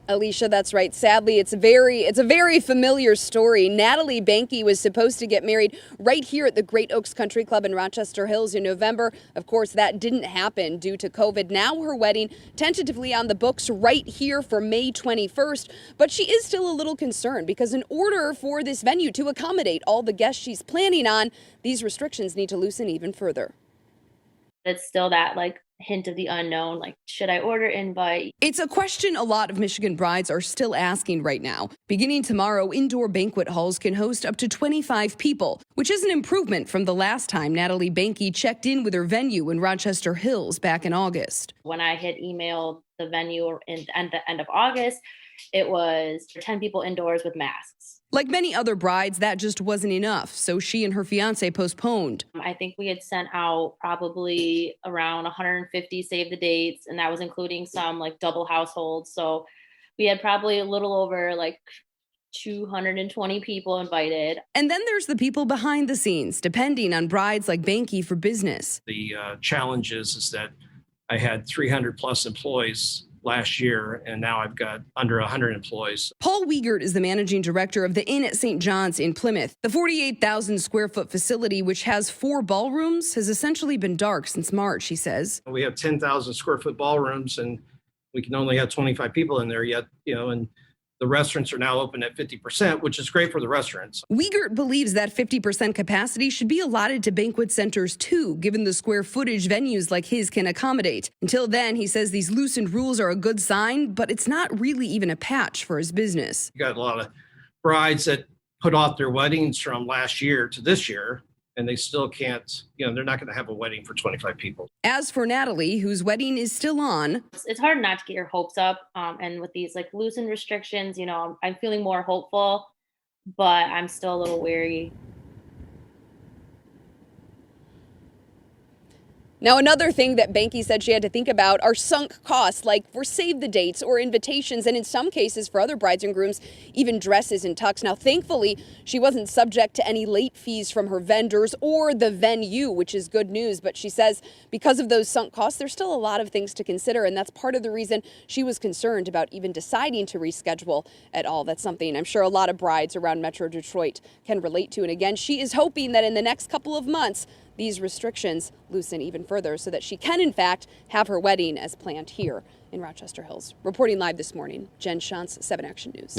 Alicia, that's right. Sadly, it's a very familiar story. Natalie Banky was supposed to get married right here at the Great Oaks Country Club in Rochester Hills in November. Of course, that didn't happen due to COVID. Now her wedding tentatively on the books right here for May 21st. But she is still a little concerned because in order for this venue to accommodate all the guests she's planning on, these restrictions need to loosen even further. It's still that hint of the unknown, should I order invite? It's a question a lot of Michigan brides are still asking right now. Beginning tomorrow, indoor banquet halls can host up to 25 people, which is an improvement from the last time Natalie Banky checked in with her venue in Rochester Hills back in August. When I had emailed the venue at the end of August, it was 10 people indoors with masks. Like many other brides, that just wasn't enough, so she and her fiance postponed. I think we had sent out probably around 150 save the dates, and that was including some double households. So we had probably a little over 220 people invited. And then there's the people behind the scenes, depending on brides like Banky for business. The challenge is that I had 300 plus employees last year, and now I've got under 100 employees. Paul Wiegert is the managing director of the Inn at St. John's in Plymouth. The 48,000 square foot facility, which has 4 ballrooms, has essentially been dark since March, he says. We have 10,000 square foot ballrooms, and we can only have 25 people in there yet, and the restaurants are now open at 50%, which is great for the restaurants. Wiegert believes that 50% capacity should be allotted to banquet centers too, given the square footage venues like his can accommodate. Until then, he says these loosened rules are a good sign, but it's not really even a patch for his business. You got a lot of brides that put off their weddings from last year to this year, and they still can't, they're not going to have a wedding for 25 people. As for Natalie, whose wedding is still on, it's hard not to get your hopes up. And with these loosened restrictions, I'm feeling more hopeful, but I'm still a little wary. Now, another thing that Banky said she had to think about are sunk costs, like for save the dates or invitations, and in some cases for other brides and grooms, even dresses and tux. Now, thankfully, she wasn't subject to any late fees from her vendors or the venue, which is good news. But she says because of those sunk costs, there's still a lot of things to consider, and that's part of the reason she was concerned about even deciding to reschedule at all. That's something I'm sure a lot of brides around Metro Detroit can relate to. And again, she is hoping that in the next couple of months, these restrictions loosen even further so that she can, in fact, have her wedding as planned here in Rochester Hills. Reporting live this morning, Jen Shantz, 7 Action News.